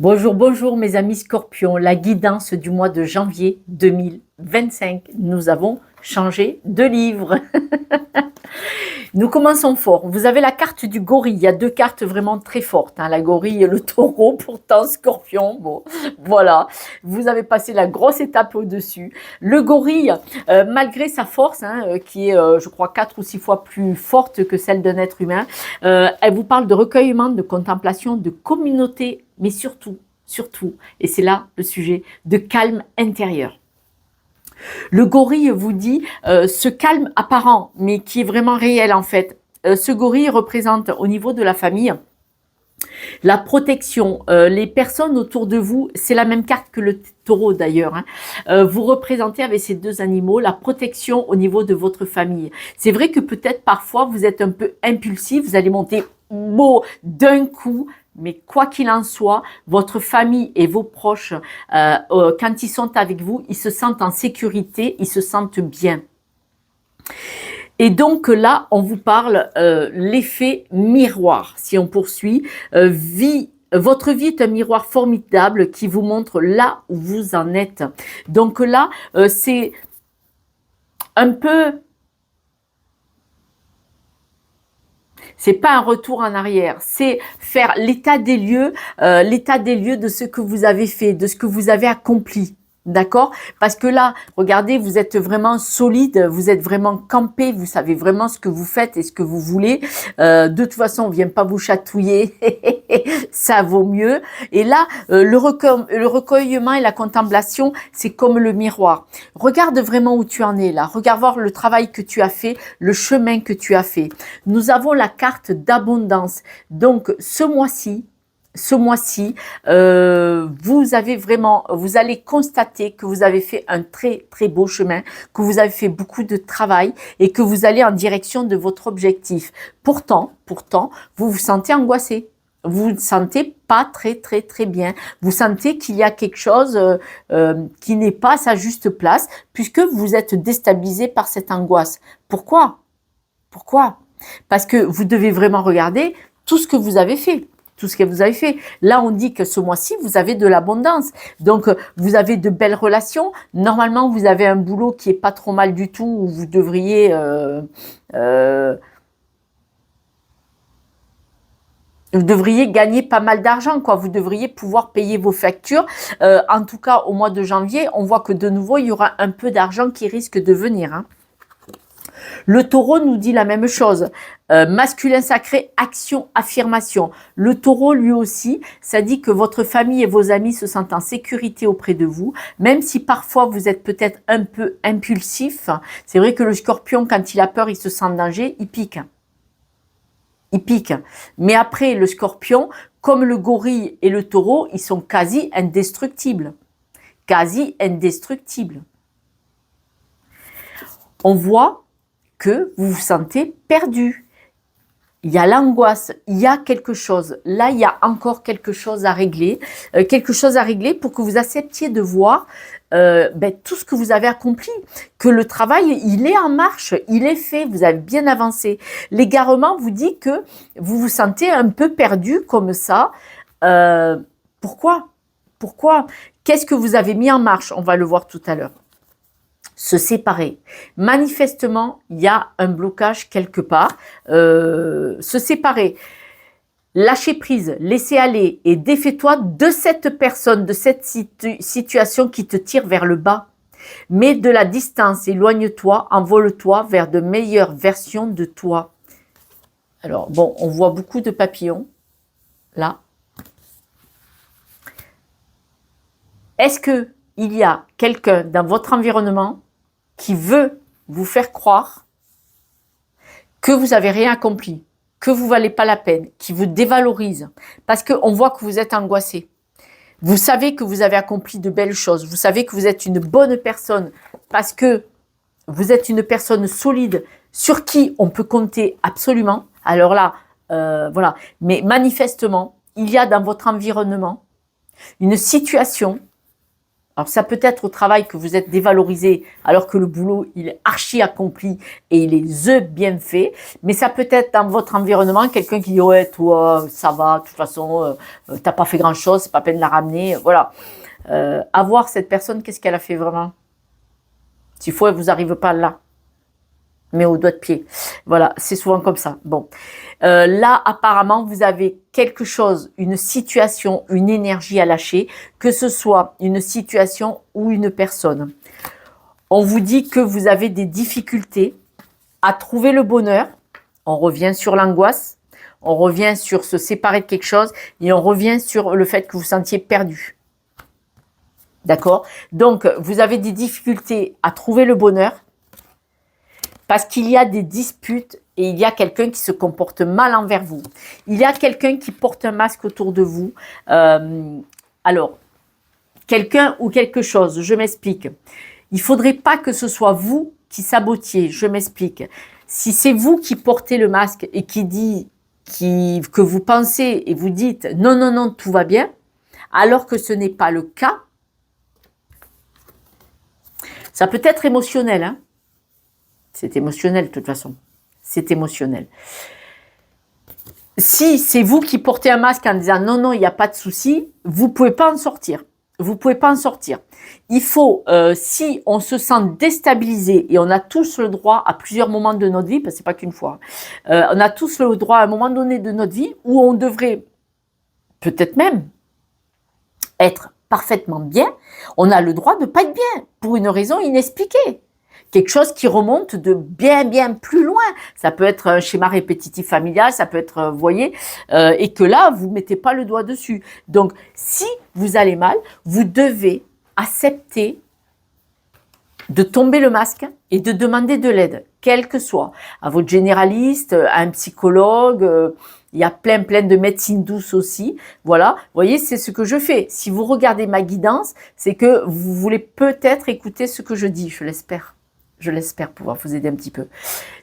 Bonjour, bonjour mes amis scorpions, la guidance du mois de janvier 2025. Nous avons changé de livre. Nous commençons fort. Vous avez la carte du gorille. Il y a deux cartes vraiment très fortes, hein. La gorille et le taureau, pourtant scorpion. Bon, voilà. Vous avez passé la grosse étape au-dessus. Le gorille, malgré sa force, hein, qui est, je crois, 4 ou 6 fois plus forte que celle d'un être humain, elle vous parle de recueillement, de contemplation, de communauté, mais surtout, et c'est là le sujet, de calme intérieur. Le gorille vous dit ce calme apparent, mais qui est vraiment réel en fait. Ce gorille représente au niveau de la famille la protection, les personnes autour de vous, c'est la même carte que le taureau d'ailleurs, hein. Vous représentez avec ces deux animaux la protection au niveau de votre famille. C'est vrai que peut-être parfois vous êtes un peu impulsif, vous allez monter beau d'un coup, mais quoi qu'il en soit, votre famille et vos proches, quand ils sont avec vous, ils se sentent en sécurité, ils se sentent bien. Et donc là, on vous parle l'effet miroir. Si on poursuit, votre vie est un miroir formidable qui vous montre là où vous en êtes. Donc là, c'est un peu... C'est pas un retour en arrière, c'est faire l'état des lieux de ce que vous avez fait, de ce que vous avez accompli. D'accord? Parce que là, regardez, vous êtes vraiment solide, vous êtes vraiment campé, vous savez vraiment ce que vous faites et ce que vous voulez. De toute façon, on vient pas vous chatouiller, ça vaut mieux. Et là, le recueillement et la contemplation, c'est comme le miroir. Regarde vraiment où tu en es là. Regarde voir le travail que tu as fait, le chemin que tu as fait. Nous avons la carte d'abondance. Donc, ce mois-ci, vous allez constater que vous avez fait un très très beau chemin, que vous avez fait beaucoup de travail et que vous allez en direction de votre objectif. Pourtant, vous vous sentez angoissé. Vous ne sentez pas très très très bien. Vous sentez qu'il y a quelque chose qui n'est pas à sa juste place, puisque vous êtes déstabilisé par cette angoisse. Pourquoi? Parce que vous devez vraiment regarder tout ce que vous avez fait. Tout ce que vous avez fait. Là, on dit que ce mois-ci, vous avez de l'abondance. Donc, vous avez de belles relations. Normalement, vous avez un boulot qui est pas trop mal du tout, où vous devriez gagner pas mal d'argent, quoi. Vous devriez pouvoir payer vos factures. En tout cas, au mois de janvier, on voit que de nouveau, il y aura un peu d'argent qui risque de venir, hein. Le taureau nous dit la même chose. Masculin sacré, action, affirmation. Le taureau, lui aussi, ça dit que votre famille et vos amis se sentent en sécurité auprès de vous, même si parfois vous êtes peut-être un peu impulsif. C'est vrai que le scorpion, quand il a peur, il se sent en danger, il pique. Mais après, le scorpion, comme le gorille et le taureau, ils sont quasi indestructibles. On voit que vous vous sentez perdu. Il y a l'angoisse, il y a quelque chose. Là, il y a encore quelque chose à régler. Pour que vous acceptiez de voir tout ce que vous avez accompli. Que le travail, il est en marche, il est fait, vous avez bien avancé. L'égarement vous dit que vous vous sentez un peu perdu comme ça. Pourquoi? Qu'est-ce que vous avez mis en marche? On va le voir tout à l'heure. Se séparer. Manifestement, il y a un blocage quelque part. Se séparer, lâcher prise, laisser aller et défais-toi de cette personne, de cette situation qui te tire vers le bas. Mets de la distance, éloigne-toi, envole-toi vers de meilleures versions de toi. Alors, bon, on voit beaucoup de papillons, là. Est-ce que il y a quelqu'un dans votre environnement qui veut vous faire croire que vous n'avez rien accompli, que vous ne valez pas la peine, qui vous dévalorise, parce qu'on voit que vous êtes angoissé. Vous savez que vous avez accompli de belles choses, vous savez que vous êtes une bonne personne, parce que vous êtes une personne solide sur qui on peut compter absolument. Alors là, voilà. Mais manifestement, il y a dans votre environnement une situation Alors, ça peut être au travail que vous êtes dévalorisé alors que le boulot, il est archi accompli et il est bien fait. Mais ça peut être dans votre environnement, quelqu'un qui dit « Ouais, toi, ça va, de toute façon, t'as pas fait grand-chose, c'est pas la peine de la ramener. » Voilà. À voir cette personne, qu'est-ce qu'elle a fait vraiment? S'il faut, elle vous arrive pas là, mais au doigt de pied. Voilà, c'est souvent comme ça. Bon, là, apparemment, vous avez quelque chose, une situation, une énergie à lâcher, que ce soit une situation ou une personne. On vous dit que vous avez des difficultés à trouver le bonheur. On revient sur l'angoisse, on revient sur se séparer de quelque chose et on revient sur le fait que vous vous sentiez perdu. D'accord? Donc, vous avez des difficultés à trouver le bonheur parce qu'il y a des disputes et il y a quelqu'un qui se comporte mal envers vous. Il y a quelqu'un qui porte un masque autour de vous. Alors, quelqu'un ou quelque chose, je m'explique. Il ne faudrait pas que ce soit vous qui sabotiez, je m'explique. Si c'est vous qui portez le masque et que vous pensez et vous dites « non, non, non, tout va bien », alors que ce n'est pas le cas, ça peut être émotionnel, hein. C'est émotionnel de toute façon. C'est émotionnel. Si c'est vous qui portez un masque en disant non, non, il n'y a pas de souci, vous ne pouvez pas en sortir. Vous ne pouvez pas en sortir. Il faut, si on se sent déstabilisé, et on a tous le droit à plusieurs moments de notre vie, parce que ce n'est pas qu'une fois, on a tous le droit à un moment donné de notre vie où on devrait peut-être même être parfaitement bien, on a le droit de ne pas être bien pour une raison inexpliquée. Quelque chose qui remonte de bien, bien plus loin. Ça peut être un schéma répétitif familial, ça peut être, vous voyez, et que là, vous ne mettez pas le doigt dessus. Donc, si vous allez mal, vous devez accepter de tomber le masque et de demander de l'aide, quel que soit, à votre généraliste, à un psychologue, il y a plein de médecine douce aussi. Voilà, vous voyez, c'est ce que je fais. Si vous regardez ma guidance, c'est que vous voulez peut-être écouter ce que je dis, je l'espère. Je l'espère pouvoir vous aider un petit peu.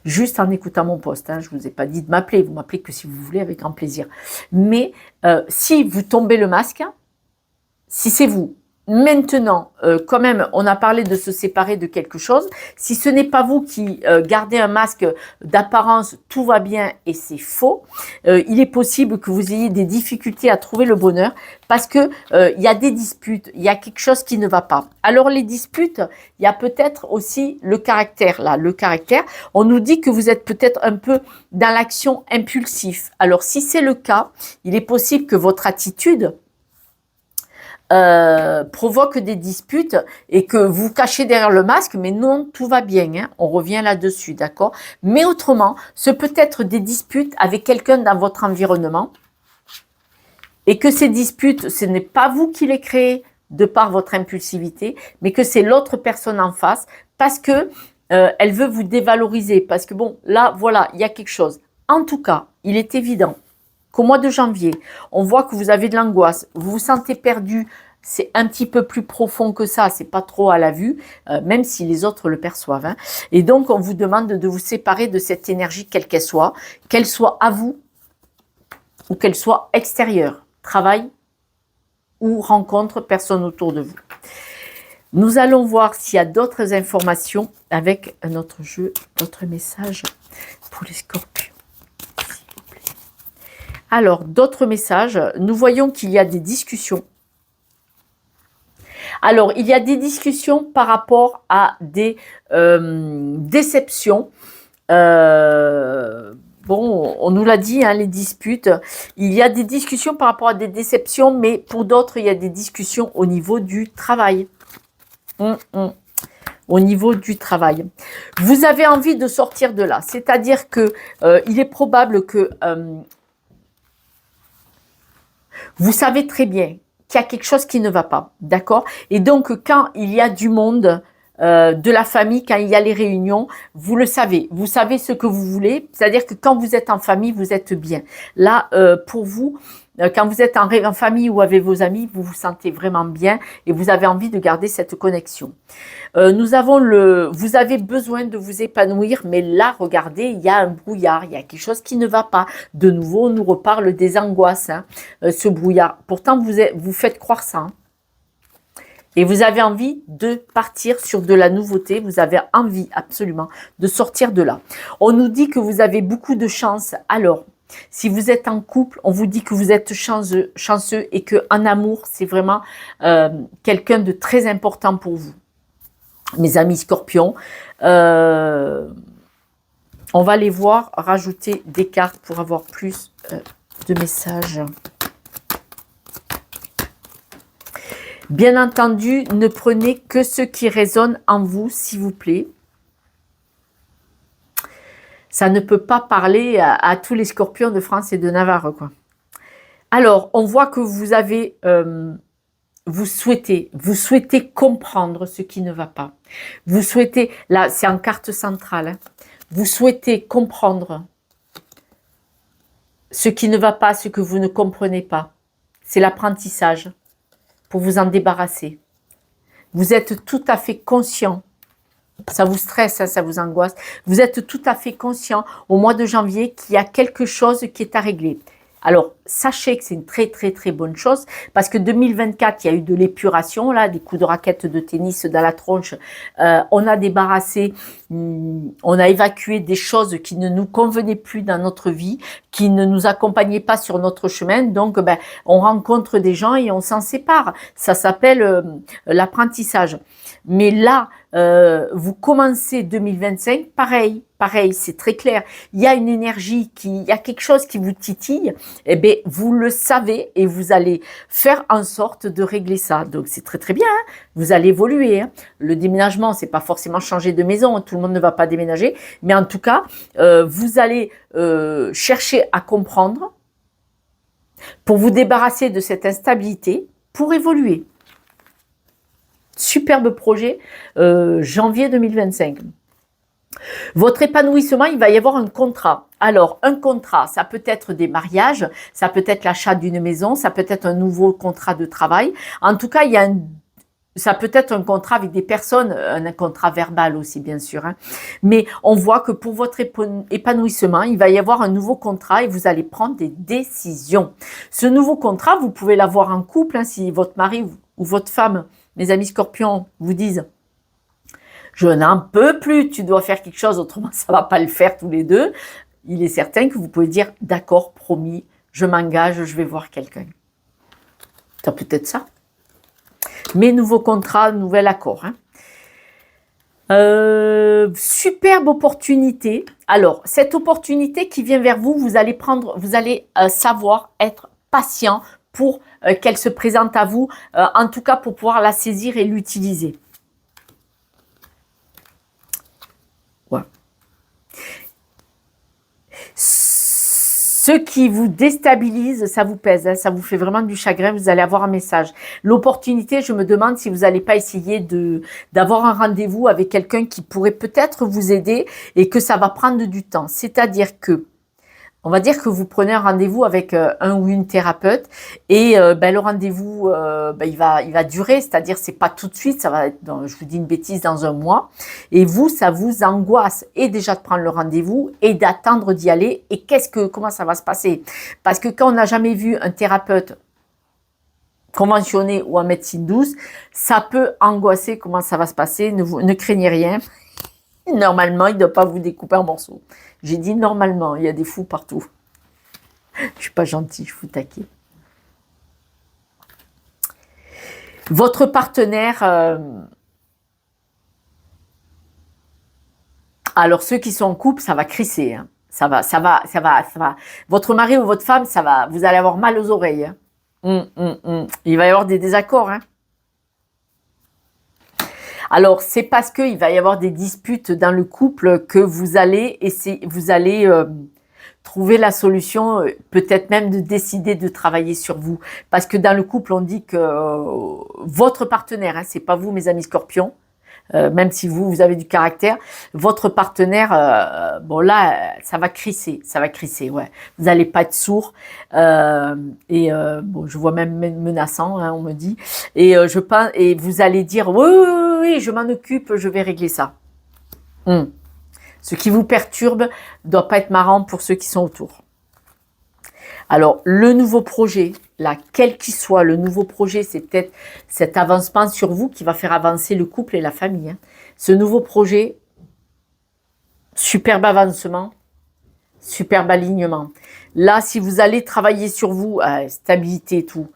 Juste en écoutant mon post. Hein, je ne vous ai pas dit de m'appeler. Vous m'appelez que si vous voulez, avec grand plaisir. Mais si vous tombez le masque, si c'est vous, maintenant, quand même, on a parlé de se séparer de quelque chose. Si ce n'est pas vous qui gardez un masque d'apparence, tout va bien et c'est faux. Il est possible que vous ayez des difficultés à trouver le bonheur parce que il y a des disputes, il y a quelque chose qui ne va pas. Alors les disputes, il y a peut-être aussi le caractère là. Le caractère, on nous dit que vous êtes peut-être un peu dans l'action impulsive. Alors si c'est le cas, il est possible que votre attitude provoque des disputes et que vous cachez derrière le masque, mais non, tout va bien, hein, on revient là-dessus, d'accord? Mais autrement, ce peut être des disputes avec quelqu'un dans votre environnement et que ces disputes, ce n'est pas vous qui les créez de par votre impulsivité, mais que c'est l'autre personne en face parce que elle veut vous dévaloriser, parce que bon, là, voilà, il y a quelque chose. En tout cas, il est évident qu'au mois de janvier, on voit que vous avez de l'angoisse, vous vous sentez perdu, c'est un petit peu plus profond que ça, c'est pas trop à la vue, même si les autres le perçoivent. Hein. Et donc, on vous demande de vous séparer de cette énergie, quelle qu'elle soit à vous ou qu'elle soit extérieure, travail ou rencontre, personne autour de vous. Nous allons voir s'il y a d'autres informations avec un autre jeu, d'autres messages pour les scorpions. Alors, d'autres messages, nous voyons qu'il y a des discussions. Alors, il y a des discussions par rapport à des déceptions. Bon, on nous l'a dit, hein, les disputes. Il y a des discussions par rapport à des déceptions, mais pour d'autres, il y a des discussions au niveau du travail. Au niveau du travail. Vous avez envie de sortir de là. C'est-à-dire que il est probable que vous savez très bien qu'il y a quelque chose qui ne va pas, d'accord? Et donc, quand il y a du monde, de la famille, quand il y a les réunions, vous le savez. Vous savez ce que vous voulez. C'est-à-dire que quand vous êtes en famille, vous êtes bien. Là, pour vous, quand vous êtes en famille ou avec vos amis, vous vous sentez vraiment bien et vous avez envie de garder cette connexion. Nous avons vous avez besoin de vous épanouir, mais là, regardez, il y a un brouillard, il y a quelque chose qui ne va pas. De nouveau, on nous reparle des angoisses, hein, ce brouillard. Pourtant, vous faites croire ça. Hein. Et vous avez envie de partir sur de la nouveauté. Vous avez envie absolument de sortir de là. On nous dit que vous avez beaucoup de chance. Alors, si vous êtes en couple, on vous dit que vous êtes chanceux et qu'en amour, c'est vraiment quelqu'un de très important pour vous. Mes amis scorpions, on va les voir rajouter des cartes pour avoir plus de messages. Bien entendu, ne prenez que ce qui résonne en vous, s'il vous plaît. Ça ne peut pas parler à tous les scorpions de France et de Navarre, quoi. Alors, on voit que vous avez, vous souhaitez comprendre ce qui ne va pas. Vous souhaitez, là, c'est en carte centrale, hein, vous souhaitez comprendre ce qui ne va pas, ce que vous ne comprenez pas. C'est l'apprentissage pour vous en débarrasser. Vous êtes tout à fait conscient. Ça vous stresse, hein, ça vous angoisse. Vous êtes tout à fait conscient au mois de janvier qu'il y a quelque chose qui est à régler. Alors, sachez que c'est une très très très bonne chose parce que 2024, il y a eu de l'épuration, là, des coups de raquette de tennis dans la tronche. On a débarrassé, on a évacué des choses qui ne nous convenaient plus dans notre vie, qui ne nous accompagnaient pas sur notre chemin. Donc, ben, on rencontre des gens et on s'en sépare. Ça s'appelle l'apprentissage. Mais là, vous commencez 2025, pareil, c'est très clair. Il y a une énergie, il y a quelque chose qui vous titille, eh bien, vous le savez et vous allez faire en sorte de régler ça. Donc, c'est très très bien, hein, vous allez évoluer. Hein. Le déménagement, c'est pas forcément changer de maison, tout le monde ne va pas déménager, mais en tout cas, vous allez chercher à comprendre pour vous débarrasser de cette instabilité, pour évoluer. Superbe projet, janvier 2025. Votre épanouissement, il va y avoir un contrat. Alors, un contrat, ça peut être des mariages, ça peut être l'achat d'une maison, ça peut être un nouveau contrat de travail. En tout cas, ça peut être un contrat avec des personnes, un contrat verbal aussi, bien sûr. Hein. Mais on voit que pour votre épanouissement, il va y avoir un nouveau contrat et vous allez prendre des décisions. Ce nouveau contrat, vous pouvez l'avoir en couple, hein, si votre mari ou votre femme, mes amis scorpions, vous disent « Je n'en peux plus, tu dois faire quelque chose, autrement ça ne va pas le faire tous les deux », il est certain que vous pouvez dire « D'accord, promis, je m'engage, je vais voir quelqu'un ». Ça peut être ça. Mais nouveau contrat, nouvel accord. Hein. Superbe opportunité. Alors, cette opportunité qui vient vers vous, vous allez savoir être patient pour qu'elle se présente à vous, en tout cas pour pouvoir la saisir et l'utiliser. Ouais. Ce qui vous déstabilise, ça vous pèse, hein, ça vous fait vraiment du chagrin, vous allez avoir un message. L'opportunité, je me demande si vous n'allez pas essayer d'avoir un rendez-vous avec quelqu'un qui pourrait peut-être vous aider et que ça va prendre du temps. C'est-à-dire que, on va dire que vous prenez un rendez-vous avec un ou une thérapeute et le rendez-vous, il va durer, c'est-à-dire c'est pas tout de suite, ça va être, je vous dis une bêtise, dans un mois. Et vous, ça vous angoisse et déjà de prendre le rendez-vous et d'attendre d'y aller. Et comment ça va se passer? Parce que quand on n'a jamais vu un thérapeute conventionné ou en médecine douce, ça peut angoisser comment ça va se passer. Ne craignez rien. Normalement, il ne doit pas vous découper en morceaux. J'ai dit normalement, il y a des fous partout. Je ne suis pas gentille, je vous taquine. Votre partenaire, alors ceux qui sont en couple, ça va crisser. Hein. Ça va. Votre mari ou votre femme, vous allez avoir mal aux oreilles. Hein. Il va y avoir des désaccords. Hein. Alors, c'est parce qu'il va y avoir des disputes dans le couple que vous allez trouver la solution, peut-être même de décider de travailler sur vous. Parce que dans le couple, on dit que votre partenaire, hein, c'est pas vous, mes amis scorpions, même si vous avez du caractère, votre partenaire, bon là, ça va crisser, ouais. Vous n'allez pas être sourd, bon, je vois même menaçant, hein, on me dit, et vous allez dire, oui, je m'en occupe, je vais régler ça. Ce qui vous perturbe doit pas être marrant pour ceux qui sont autour. Alors, le nouveau projet, là, quel qu'il soit, le nouveau projet, c'est peut-être cet avancement sur vous qui va faire avancer le couple et la famille. Hein. Ce nouveau projet, superbe avancement, superbe alignement. Là, si vous allez travailler sur vous, stabilité et tout,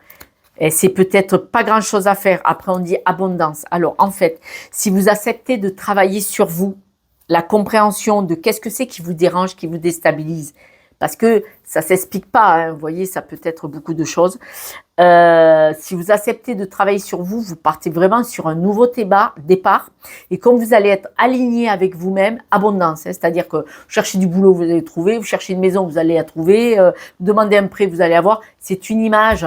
et c'est peut-être pas grand-chose à faire. Après, on dit abondance. Alors, en fait, si vous acceptez de travailler sur vous, la compréhension de qu'est-ce que c'est qui vous dérange, qui vous déstabilise, parce que ça s'explique pas, hein, vous voyez, ça peut être beaucoup de choses. Si vous acceptez de travailler sur vous, vous partez vraiment sur un nouveau départ. Et comme vous allez être aligné avec vous-même, abondance. Hein, c'est-à-dire que vous cherchez du boulot, vous allez trouver. Vous cherchez une maison, vous allez la trouver. Vous demandez un prêt, vous allez avoir. C'est une image.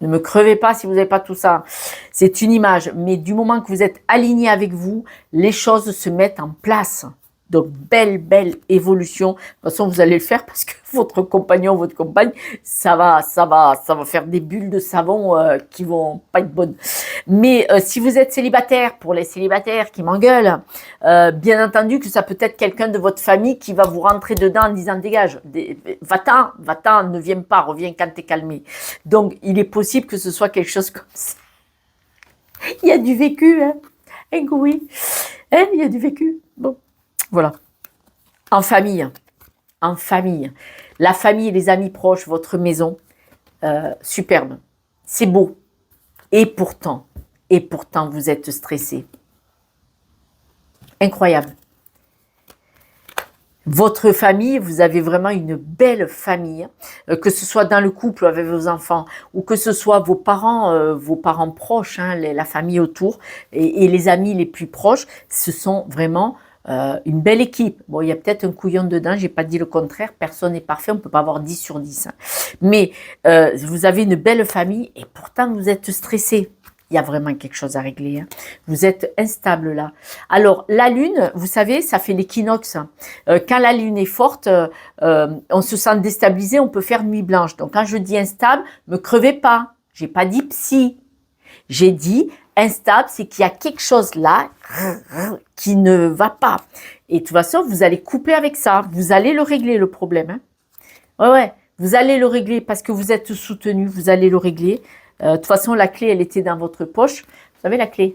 Ne me crevez pas si vous n'avez pas tout ça. C'est une image. Mais du moment que vous êtes aligné avec vous, les choses se mettent en place. Donc, belle évolution. De toute façon, vous allez le faire parce que votre compagnon, votre compagne, ça va faire des bulles de savon qui vont pas être bonnes. Mais si vous êtes célibataire, pour les célibataires qui m'engueulent, bien entendu que ça peut être quelqu'un de votre famille qui va vous rentrer dedans en disant dégage, va-t'en, ne viens pas, reviens quand t'es calmé. Donc, il est possible que ce soit quelque chose comme ça. Il y a du vécu, hein. Et oui, hein, il y a du vécu. Bon. Voilà. En famille. La famille et les amis proches, votre maison, superbe. C'est beau. Et pourtant, vous êtes stressé. Incroyable. Votre famille, vous avez vraiment une belle famille, que ce soit dans le couple avec vos enfants ou que ce soit vos parents proches, hein, la famille autour et les amis les plus proches, ce sont vraiment une belle équipe. Bon, il y a peut-être un couillon dedans, j'ai pas dit le contraire, personne n'est parfait, on peut pas avoir 10 sur 10. Hein. Mais vous avez une belle famille et pourtant vous êtes stressé. Il y a vraiment quelque chose à régler. Hein. Vous êtes instable là. Alors, la lune, vous savez, ça fait l'équinoxe. Quand la lune est forte, on se sent déstabilisé, on peut faire nuit blanche. Donc, quand je dis instable, me crevez pas. J'ai pas dit psy. J'ai dit instable, c'est qu'il y a quelque chose là qui ne va pas. Et de toute façon, vous allez couper avec ça. Vous allez le régler, le problème. Hein. Ouais. Vous allez le régler parce que vous êtes soutenu. Vous allez le régler. De toute façon, la clé, elle était dans votre poche. Vous savez, la clé.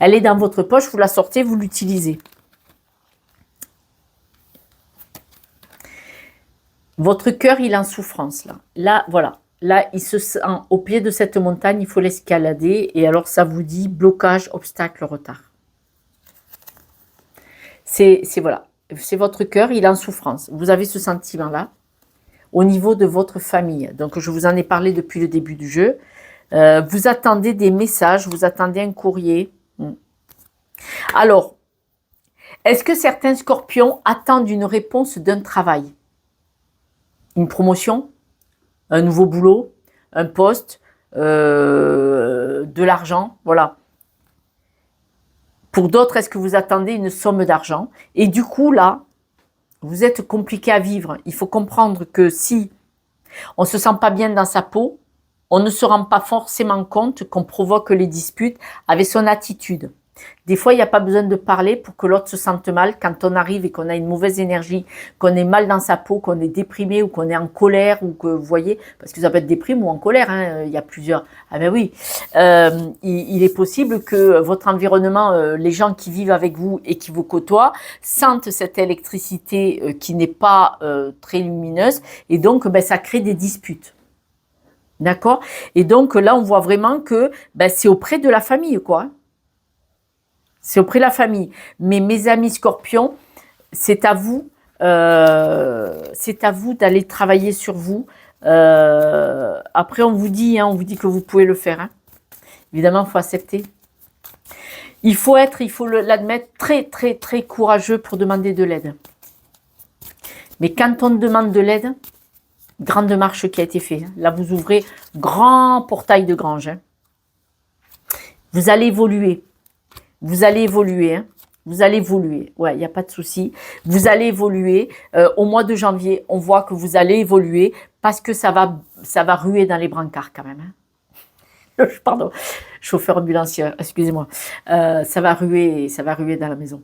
Elle est dans votre poche, vous la sortez, vous l'utilisez. Votre cœur, il est en souffrance, là. Là, voilà. Là, il se sent au pied de cette montagne, il faut l'escalader. Et alors, ça vous dit blocage, obstacle, retard. Voilà. C'est votre cœur, il est en souffrance. Vous avez ce sentiment-là. Au niveau de votre famille. Donc, je vous en ai parlé depuis le début du jeu. Vous attendez des messages, vous attendez un courrier. Alors, est-ce que certains scorpions attendent une réponse d'un travail? Une promotion? Un nouveau boulot? Un poste? De l'argent? Voilà. Pour d'autres, est-ce que vous attendez une somme d'argent? Et du coup, là, vous êtes compliqué à vivre. Il faut comprendre que si on ne se sent pas bien dans sa peau, on ne se rend pas forcément compte qu'on provoque les disputes avec son attitude. Des fois, il n'y a pas besoin de parler pour que l'autre se sente mal. Quand on arrive et qu'on a une mauvaise énergie, qu'on est mal dans sa peau, qu'on est déprimé ou qu'on est en colère, ou que vous voyez, parce que ça peut être déprime ou en colère, hein, il y a plusieurs. Ah ben oui, il est possible que votre environnement, les gens qui vivent avec vous et qui vous côtoient, sentent cette électricité qui n'est pas très lumineuse, et donc ben, ça crée des disputes. D'accord? Et donc là, on voit vraiment que ben, c'est auprès de la famille, quoi. C'est auprès de la famille. Mais mes amis scorpions, c'est à vous d'aller travailler sur vous. Après, on vous dit que vous pouvez le faire. Hein. Évidemment, il faut accepter. Il faut l'admettre, très, très, très courageux pour demander de l'aide. Mais quand on demande de l'aide, grande marche qui a été faite. Là, vous ouvrez grand portail de grange. Hein. Vous allez évoluer. Vous allez évoluer. Hein. Vous allez évoluer. Ouais, il n'y a pas de souci. Vous allez évoluer. Au mois de janvier, on voit que vous allez évoluer parce que ça va ruer dans les brancards quand même. Hein. Pardon, chauffeur ambulancier, excusez-moi. Ça va ruer dans la maison.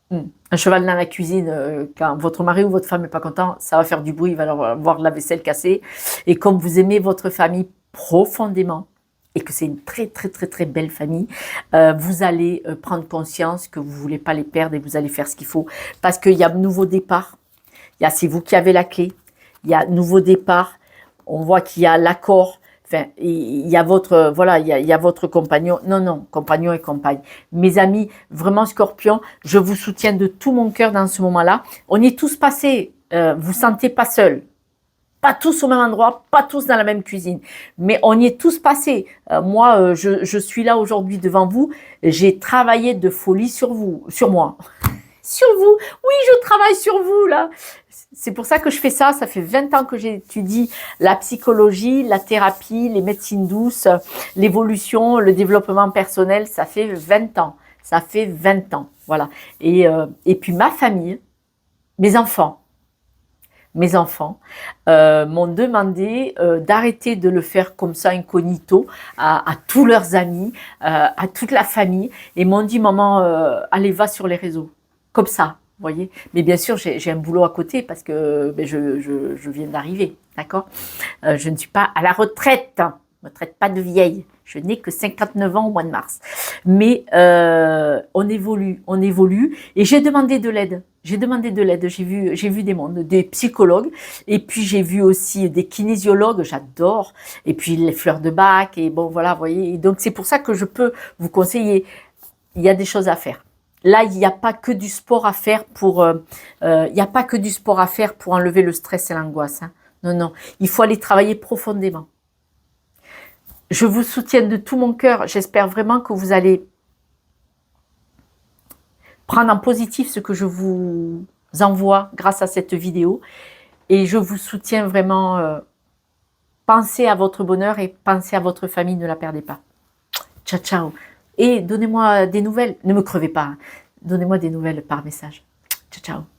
Un cheval dans la cuisine, quand votre mari ou votre femme n'est pas content, ça va faire du bruit, il va avoir de la vaisselle cassée. Et comme vous aimez votre famille profondément, et que c'est une très très très très belle famille, vous allez prendre conscience que vous ne voulez pas les perdre et vous allez faire ce qu'il faut. Parce qu'il y a un nouveau départ, c'est vous qui avez la clé, il y a nouveau départ, on voit qu'il y a l'accord, enfin, il y a votre, voilà, il y a votre compagnon, non, compagnon et compagne. Mes amis, vraiment Scorpion, je vous soutiens de tout mon cœur dans ce moment-là. On y est tous passés, vous sentez pas seul. Pas tous au même endroit, pas tous dans la même cuisine, mais on y est tous passés. Moi, je suis là aujourd'hui devant vous, j'ai travaillé de folie sur vous, sur moi. Sur vous, oui, je travaille sur vous, là. C'est pour ça que je fais ça. Ça fait 20 ans que j'étudie la psychologie, la thérapie, les médecines douces, l'évolution, le développement personnel. Ça fait 20 ans. Ça fait 20 ans. Voilà. Et puis ma famille, mes enfants m'ont demandé d'arrêter de le faire comme ça incognito à tous leurs amis, à toute la famille, et m'ont dit maman, allez, va sur les réseaux. Comme ça, vous voyez. Mais bien sûr, j'ai un boulot à côté parce que je viens d'arriver, d'accord. Je ne suis pas à la retraite, ne me traite pas de vieille. Je n'ai que 59 ans au mois de mars. Mais on évolue. Et j'ai demandé de l'aide. J'ai vu des mondes, des psychologues. Et puis j'ai vu aussi des kinésiologues, j'adore. Et puis les fleurs de bac. Et bon, voilà, vous voyez. Et donc c'est pour ça que je peux vous conseiller. Il y a des choses à faire. Là, il n'y a pas que du sport à faire pour, enlever le stress et l'angoisse. Hein. Non, il faut aller travailler profondément. Je vous soutiens de tout mon cœur. J'espère vraiment que vous allez prendre en positif ce que je vous envoie grâce à cette vidéo. Et je vous soutiens vraiment. Pensez à votre bonheur et pensez à votre famille. Ne la perdez pas. Ciao, ciao. Et donnez-moi des nouvelles. Ne me crevez pas. Hein. Donnez-moi des nouvelles par message. Ciao, ciao.